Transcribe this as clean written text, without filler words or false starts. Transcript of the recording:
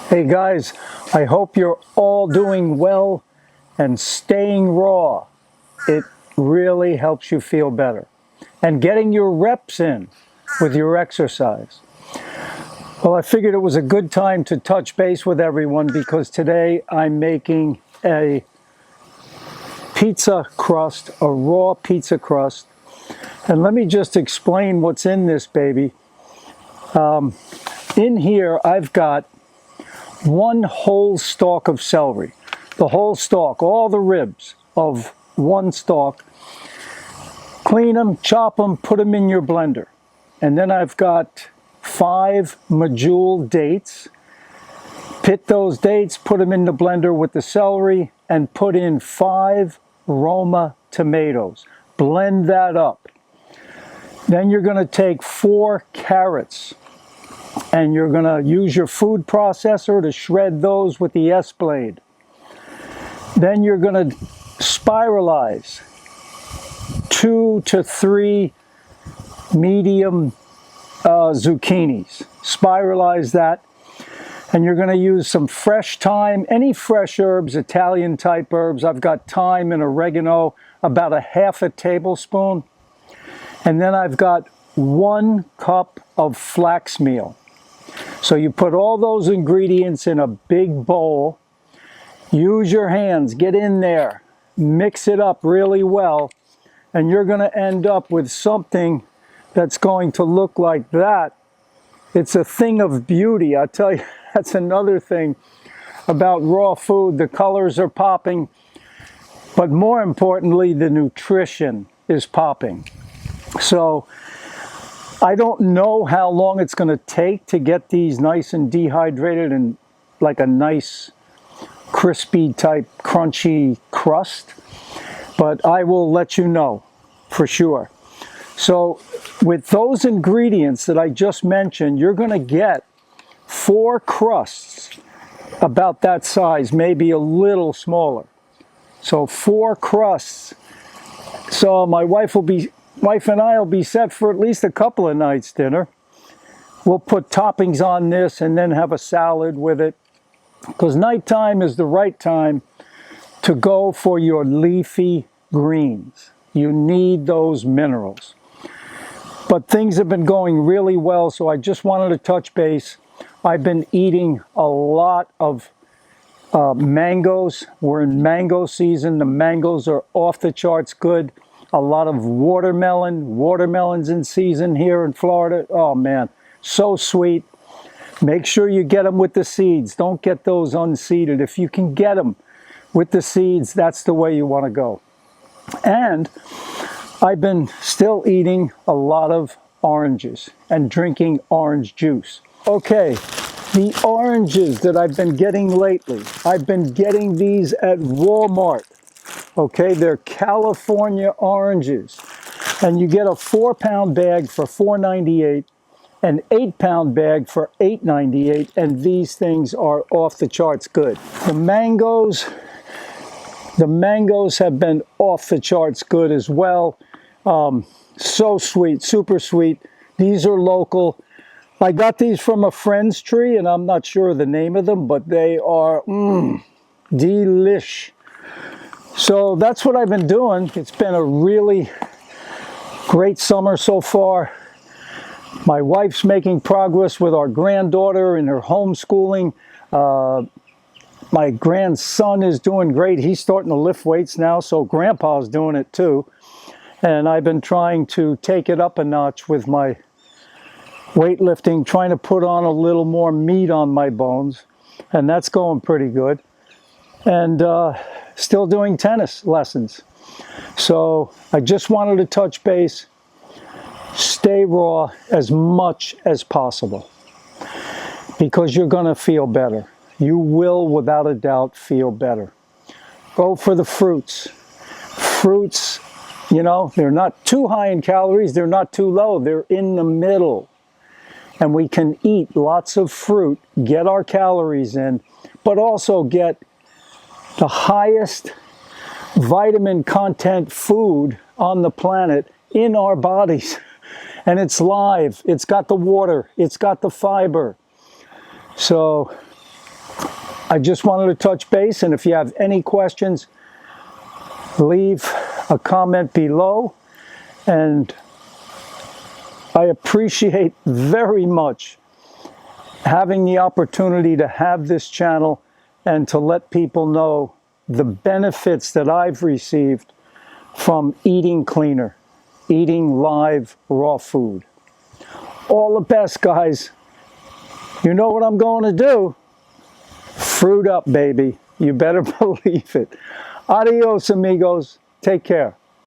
Hey guys, I hope you're all doing well and staying raw. It really helps you feel better. And getting your reps in with your exercise. Well, I figured it was a good time to touch base with everyone because today I'm making a pizza crust, a raw pizza crust. And let me just explain what's in this baby. In here, I've got one whole stalk of celery, the whole stalk, all the ribs of one stalk. Clean them, chop them, put them in your blender. And then I've got 5 medjool dates. Pit those dates, put them in the blender with the celery, and put in 5 Roma tomatoes. Blend that up. Then you're going to take 4 carrots. And you're going to use your food processor to shred those with the S-blade. Then you're going to spiralize 2 to 3 medium zucchinis. Spiralize that. And you're going to use some fresh thyme, any fresh herbs, Italian type herbs. I've got thyme and oregano, about a ½ a tablespoon. And then I've got 1 cup of flax meal. So you put all those ingredients in a big bowl, use your hands, get in there, mix it up really well, and you're going to end up with something that's going to look like that. It's a thing of beauty. I tell you, that's another thing about raw food. The colors are popping, but more importantly, the nutrition is popping. So I don't know how long it's going to take to get these nice and dehydrated and like a nice crispy type crunchy crust, but I will let you know for sure. So with those ingredients that I just mentioned, you're going to get 4 crusts about that size, maybe a little smaller. So 4 crusts. So my wife and I will be set for at least a couple of nights' dinner. We'll put toppings on this and then have a salad with it. Because nighttime is the right time to go for your leafy greens. You need those minerals. But things have been going really well, so I just wanted to touch base. I've been eating a lot of mangoes. We're in mango season. The mangoes are off the charts good. A lot of watermelons in season here in Florida. Oh man, so sweet. Make sure you get them with the seeds. Don't get those unseeded. If you can get them with the seeds, that's the way you want to go. And I've been still eating a lot of oranges and drinking orange juice. Okay, the oranges that I've been getting lately, I've been getting these at Walmart. Okay, they're California oranges. And you get a 4-pound bag for $4.98, an 8-pound bag for $8.98, and these things are off the charts good. The mangoes have been off the charts good as well. So sweet, super sweet. These are local. I got these from a friend's tree, and I'm not sure the name of them, but they are delish. So that's what I've been doing. It's been a really great summer so far. My wife's making progress with our granddaughter in her homeschooling. My grandson is doing great. He's starting to lift weights now, so Grandpa's doing it too. And I've been trying to take it up a notch with my weightlifting, trying to put on a little more meat on my bones. And that's going pretty good. And still doing tennis lessons. So I just wanted to touch base, stay raw as much as possible, because you're going to feel better. You will, without a doubt, feel better. Go for the fruits. Fruits, you know, they're not too high in calories, they're not too low, they're in the middle. And we can eat lots of fruit, get our calories in, but also get the highest vitamin content food on the planet in our bodies. And it's live, it's got the water, it's got the fiber. So I just wanted to touch base, and if you have any questions, leave a comment below. And I appreciate very much having the opportunity to have this channel and to let people know the benefits that I've received from eating cleaner, eating live, raw food. All the best, guys. You know what I'm going to do? Fruit up, baby. You better believe it. Adios, amigos. Take care.